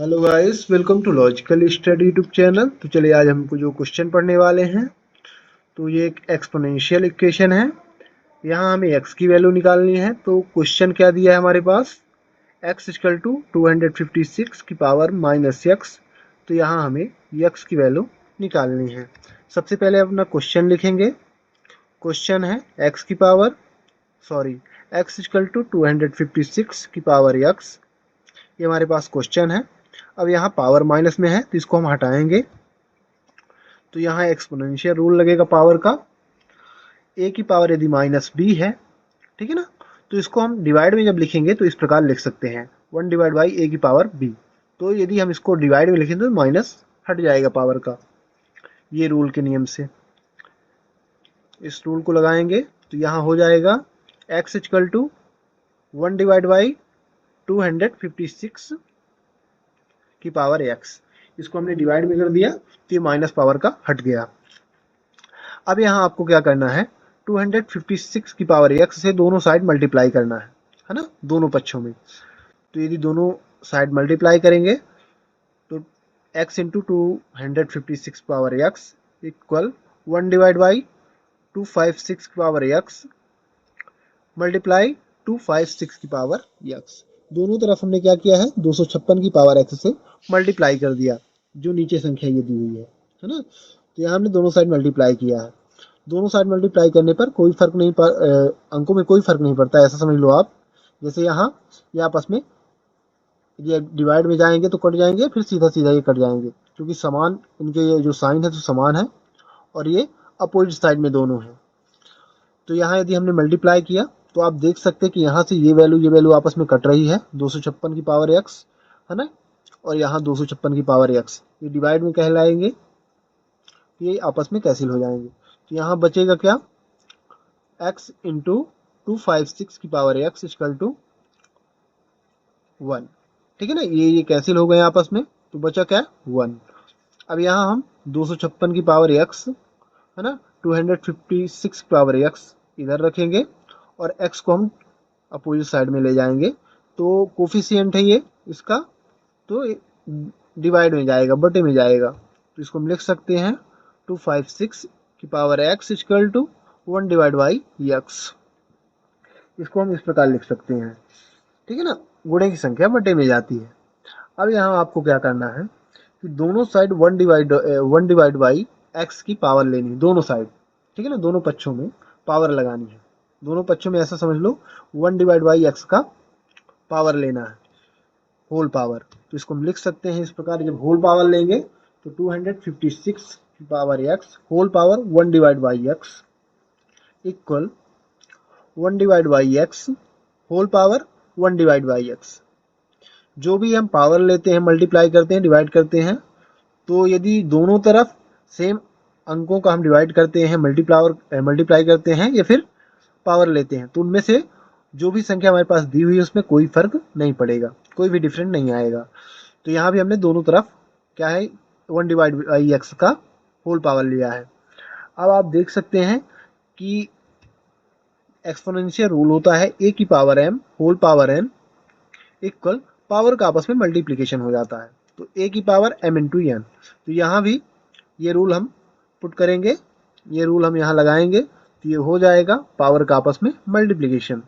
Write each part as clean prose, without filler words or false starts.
Hello guys, welcome to logical study YouTube channel. तो चलिए आज हमको जो क्वेश्चन पढ़ने वाले हैं, तो ये एक एक्सपोनेंशियल इक्वेशन है। यहाँ हमें x की वैल्यू निकालनी है। तो क्वेश्चन क्या दिया है हमारे पास, x इक्वल टू 256 की पावर माइनस x। तो यहाँ हमें x की वैल्यू निकालनी है। सबसे पहले अपना क्वेश्चन लिखेंगे। क्वेश्चन है x इक्वल टू 256 की पावर x। ये हमारे पास क्वेश्चन है। अब यहाँ पावर माइनस में है तो इसको हम हटाएंगे। तो यहाँ एक्सपोनेंशियल रूल लगेगा पावर का। a की पावर यदि माइनस b है, ठीक है ना, तो इसको हम डिवाइड में जब लिखेंगे तो इस प्रकार लिख सकते हैं 1 डिवाइड बाई a की पावर b। तो यदि हम इसको डिवाइड में लिखें तो माइनस हट जाएगा पावर का, ये रूल के नियम से। इस रूल को लगाएंगे तो यहाँ हो जाएगा x equal to 1 divide by 256 की पावर x। इसको हमने डिवाइड में कर दिया तो ये माइनस पावर का हट गया। अब यहाँ आपको क्या करना है, 256 की पावर x से दोनों साइड मल्टीप्लाई करना है ना, दोनों पक्षों में। तो यदि दोनों साइड मल्टीप्लाई करेंगे तो x into 256 power x equal 1 divide by 256 की पावर x मल्टीप्लाई 256 की पावर x। दोनों तरफ हमने क्या किया है, 256 की पावर x से मल्टीप्लाई कर दिया, जो नीचे संख्या ये दी हुई है ना। तो यहाँ हमने दोनों साइड मल्टीप्लाई किया है। दोनों साइड मल्टीप्लाई करने पर कोई फर्क नहीं अंकों में कोई फर्क नहीं पड़ता, ऐसा समझ लो आप। जैसे यहाँ ये आपस में ये डिवाइड में जाएंगे तो कट जाएंगे, फिर सीधा सीधा ये कट जाएंगे, क्योंकि समान इनके ये जो साइन है तो समान है, और ये अपोजिट साइड में दोनों है। तो यहाँ यदि हमने मल्टीप्लाई किया तो आप देख सकते हैं कि यहाँ से ये वैल्यू आपस में कट रही है, 256 की पावर x है ना, और यहाँ 256 की पावर x, ये डिवाइड में कहलाएंगे, ये आपस में कैंसिल हो जाएंगे। तो यहाँ बचेगा क्या, x इंटू 256 की पावर x इक्वल टू 1, ठीक है ना। ये कैंसिल हो गए आपस में, तो बचा क्या, 1। अब यहाँ हम 256 की पावर x है ना, 256 की पावर x इधर रखेंगे और x को हम अपोजिट साइड में ले जाएंगे। तो कोफिशिएंट है ये इसका, तो डिवाइड में जाएगा, बटे में जाएगा। तो इसको हम लिख सकते हैं 256 की power x equal to 1 divide by x। इसको हम इस प्रकार लिख सकते हैं, ठीक है ना। गुणे की संख्या बटे में जाती है। अब यहाँ आपको क्या करना है कि दोनों साइड 1 डिवाइड बाई x की पावर लेनी है, दोनों साइड, ठीक है ना। दोनों पक्षों में पावर लगानी है, दोनों पक्षों में ऐसा समझ लो 1 डिवाइड बाई x का पावर लेना है, होल पावर। तो इसको हम लिख सकते हैं इस प्रकार, जब होल पावर लेंगे तो 256 की power x whole power 1 divide by x equal 1 divide by x whole power 1 divide by x। जो भी हम पावर लेते हैं, मल्टीप्लाई करते हैं, डिवाइड करते हैं, तो यदि दोनों तरफ सेम अंकों का हम डिवाइड करते हैं, मल्टीप्लाई करते हैं या फिर पावर लेते हैं, तो उनमें से जो भी संख्या हमारे पास दी हुई है उसमें कोई फर्क नहीं पड़ेगा, कोई भी डिफरेंट नहीं आएगा। तो यहाँ भी हमने दोनों तरफ क्या है, 1 डिवाइड बाई एक्स का होल पावर लिया है। अब आप देख सकते हैं कि एक्सपोनेंशियल रूल होता है a की power m whole power n equal power का आपस में मल्टीप्लिकेशन हो जाता है, तो a की पावर m इंटू n। तो यहाँ भी ये रूल हम पुट करेंगे, ये रूल हम यहाँ लगाएंगे, तो ये हो जाएगा पावर का आपस में मल्टीप्लिकेशन।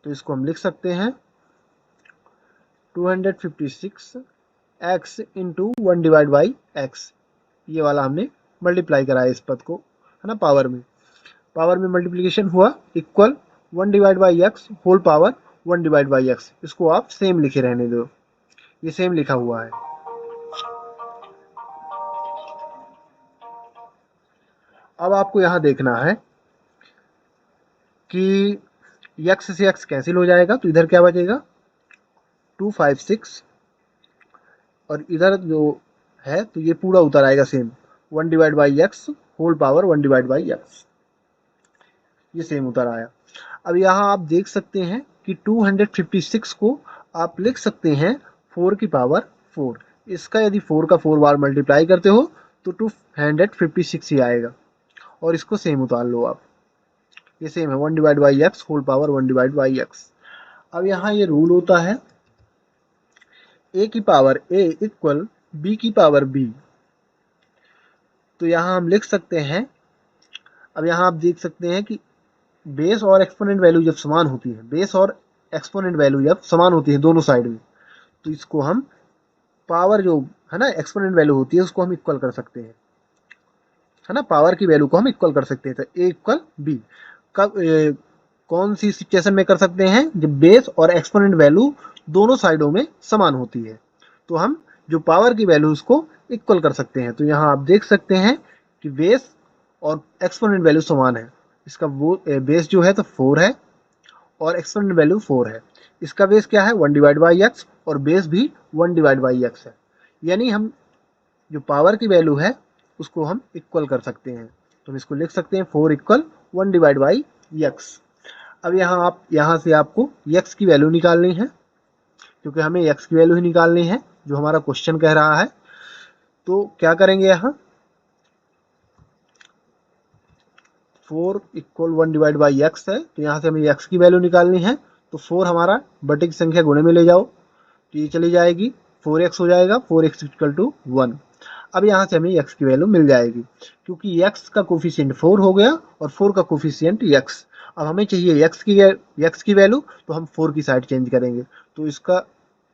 तो इसको हम लिख सकते हैं 256 x into 1 divide by x। ये वाला हमने मल्टीप्लाई कराया इस पद को, है ना, पावर में मल्टीप्लिकेशन हुआ equal 1 divide by x whole power 1 divide by x. इसको आप सेम लिखे रहने दो, ये सेम लिखा हुआ है। अब आपको यहाँ देखना है कि x से x कैंसिल हो जाएगा, तो इधर क्या बचेगा 256, और इधर जो है तो ये पूरा उतर आएगा same 1 divide by x whole power 1 divide by x, ये सेम उतर आया। अब यहाँ आप देख सकते हैं कि 256 को आप लिख सकते हैं 4 की पावर 4। इसका यदि 4 का 4 बार मल्टीप्लाई करते हो तो 256 ही आएगा, और इसको सेम उतार लो आप, ये सेम है 1 divide by x whole power 1 divide by x. अब यहाँ ये रूल होता है a की पावर a इक्वल b की पावर b। तो यहाँ हम लिख सकते हैं, अब यहाँ आप देख सकते हैं कि बेस और एक्सपोनेंट वैल्यू जब समान होती है, बेस और एक्सपोनेंट वैल्यू जब समान होती है दोनों साइड में, तो इसको हम पावर जो है ना एक्सपोनेंट वैल्यू होती है उसको हम इक्वल कर सकते हैं, है ना, पावर की वैल्यू को हम इक्वल कर सकते हैं। तो ए इक्वल बी कब कौन सी सिचुएशन में कर सकते हैं, जब बेस और एक्सपोनेंट वैल्यू दोनों साइडों में समान होती है, तो हम जो पावर की वैल्यू उसको इक्वल कर सकते हैं। तो यहाँ आप देख सकते हैं कि बेस और एक्सपोनेंट वैल्यू समान है। इसका वो बेस जो है तो 4 है और एक्सपोनेंट वैल्यू 4 है। इसका बेस क्या है 1 डिवाइड बाई एक्स और बेस भी 1 डिवाइड बाई एक्स है, यानी हम जो पावर की वैल्यू है उसको हम इक्वल कर सकते हैं। तो हम इसको लिख सकते हैं 4 इक्वल 1 डिवाइड बाई एक्स। अब यहाँ से आपको एक्स की वैल्यू निकालनी है, क्योंकि हमें एक्स की वैल्यू ही निकालनी है जो हमारा क्वेश्चन कह रहा है। तो क्या करेंगे, यहाँ 4 इक्वल 1 डिवाइड बाई एक्स है, तो यहाँ से हमें एक्स की वैल्यू निकालनी है। तो 4 हमारा बटे की संख्या गुणे में ले जाओ तो ये चली जाएगी, 4x हो जाएगा, 4x इक्वल टू 1। अब यहाँ से हमें x की वैल्यू मिल जाएगी, क्योंकि x का कोफिशिएंट 4 हो गया और 4 का कोफिशिएंट x। अब हमें चाहिए x की वैल्यू, तो हम 4 की साइड चेंज करेंगे। तो इसका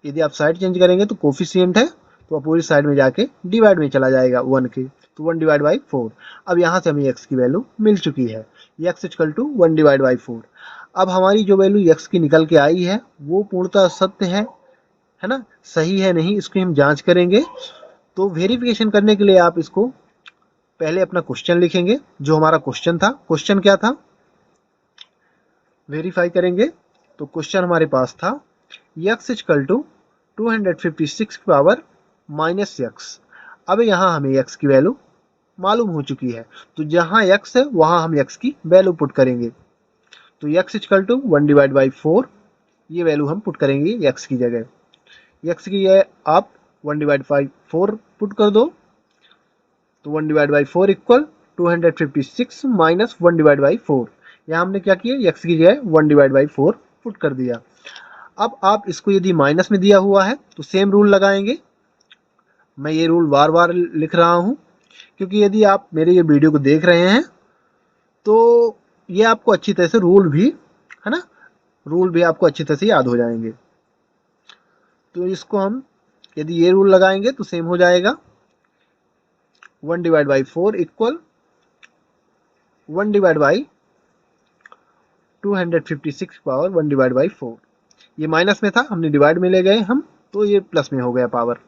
यदि आप साइड चेंज करेंगे तो कोफिशिएंट है तो अपोजिट साइड में जाके डिवाइड में चला जाएगा 1 के, तो 1 डिवाइड बाई 4। अब यहाँ से हमें x की वैल्यू मिल चुकी है, x equal to 1 divide by 4। अब हमारी जो वैल्यू x की निकल के आई है वो पूर्णतः सत्य है ना, सही है नहीं, इसकी हम जांच करेंगे। तो वेरिफिकेशन करने के लिए आप इसको पहले अपना क्वेश्चन लिखेंगे, जो हमारा क्वेश्चन था। क्वेश्चन क्या था, वेरीफाई करेंगे। तो क्वेश्चन हमारे पास था x इक्वल टू 256 की पावर माइनस एक्स। अब यहाँ हमें x की वैल्यू मालूम हो चुकी है, तो जहाँ x है वहाँ हम x की वैल्यू पुट करेंगे। तो x equal to 1 divide by 4, ये वैल्यू हम पुट करेंगे x की जगह। x की है आप 1 डिवाइड बाई 4 पुट कर दो, तो 1 divide by 4 equal 256 minus 1 divide by 4। यहाँ हमने क्या किया, x की जगह 1 डिवाइड बाई 4 पुट कर दिया। अब आप इसको यदि माइनस में दिया हुआ है तो सेम रूल लगाएंगे। मैं ये रूल बार बार लिख रहा हूँ, क्योंकि यदि आप मेरे ये वीडियो को देख रहे हैं तो ये आपको अच्छी तरह से रूल भी, है ना, रूल भी आपको अच्छी तरह से याद हो जाएंगे। तो इसको हम यदि ये रूल लगाएंगे तो सेम हो जाएगा, 1 divide by 4 equal 1 divide by 256 power 1 divide by 4। ये माइनस में था, हमने डिवाइड में ले गए हम, तो ये प्लस में हो गया पावर।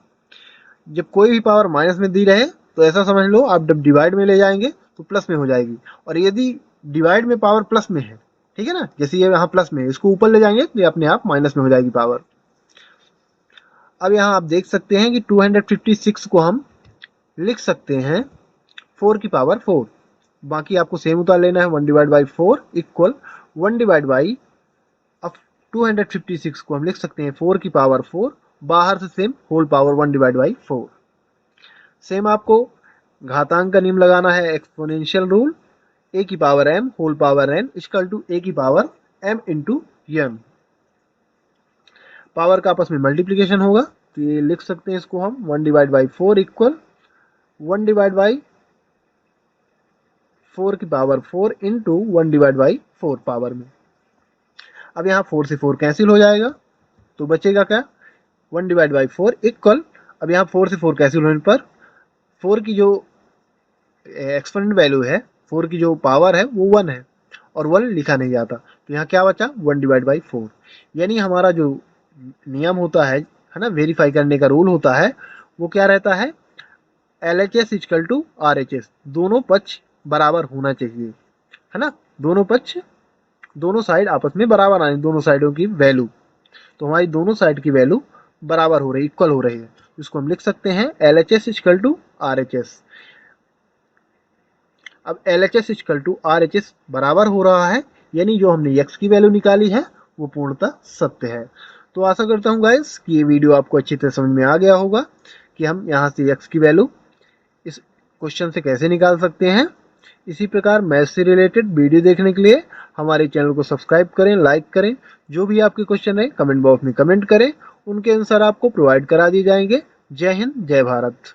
जब कोई भी पावर माइनस में दी रहे तो ऐसा समझ लो आप जब डिवाइड में ले जाएंगे तो प्लस में हो जाएगी, और यदि डिवाइड में पावर प्लस में है, ठीक है ना, जैसे ये यहाँ प्लस में है, इसको ऊपर ले जाएंगे तो ये अपने आप माइनस में हो जाएगी पावर। अब यहाँ आप देख सकते हैं कि 256 को हम लिख सकते हैं 4 की पावर 4। बाकी आपको सेम उतार लेना है, 1 divide by 4 equal 1 divide by, अब 256 को हम लिख सकते हैं 4 की पावर 4, बाहर से same whole power 1 divide by 4। Same आपको घातांक का नियम लगाना है, एक्सपोनेंशियल रूल, a की power m whole power n equal to a की power m into m। Power का आपस में मल्टीप्लीकेशन होगा, तो ये लिख सकते हैं इसको हम 1 divide by 4 equal 1 divide by 4 की power 4 into 1 divide by 4 power में। अब यहाँ 4 से 4 कैंसिल हो जाएगा, तो बचेगा क्या, 1 डिवाइड बाई 4 इक्वल, अब यहाँ 4 से 4 कैंसिल होने पर 4 की जो एक्सपोनेंट वैल्यू है, 4 की जो पावर है वो 1 है और 1 लिखा नहीं जाता, तो यहाँ क्या बचा 1 डिवाइड बाई 4। यानी हमारा जो नियम होता है ना, वेरीफाई करने का रूल होता है, वो क्या रहता है, LHS इक्वल टू RHS, दोनों पक्ष बराबर होना चाहिए, है ना, दोनों पक्ष, दोनों साइड आपस में बराबर आने, दोनों साइडों की वैल्यू, तो हमारी दोनों साइड की वैल्यू बराबर हो रही, इक्वल हो रही है। इसको हम लिख सकते हैं LHS इक्वल टू RHS। अब LHS इक्वल टू RHS बराबर हो रहा है, यानी जो हमने x की वैल्यू निकाली है वो पूर्णतः सत्य है। तो आशा करता हूँ गाइस कि ये वीडियो आपको अच्छी तरह समझ में आ गया होगा कि हम यहाँ से x की वैल्यू इस क्वेश्चन से कैसे निकाल सकते हैं। इसी प्रकार मैथ्स से रिलेटेड वीडियो देखने के लिए हमारे चैनल को सब्सक्राइब करें, लाइक करें। जो भी आपके क्वेश्चन है कमेंट बॉक्स में कमेंट करें, उनके आंसर आपको प्रोवाइड करा दिए जाएंगे। जय हिंद, जय भारत।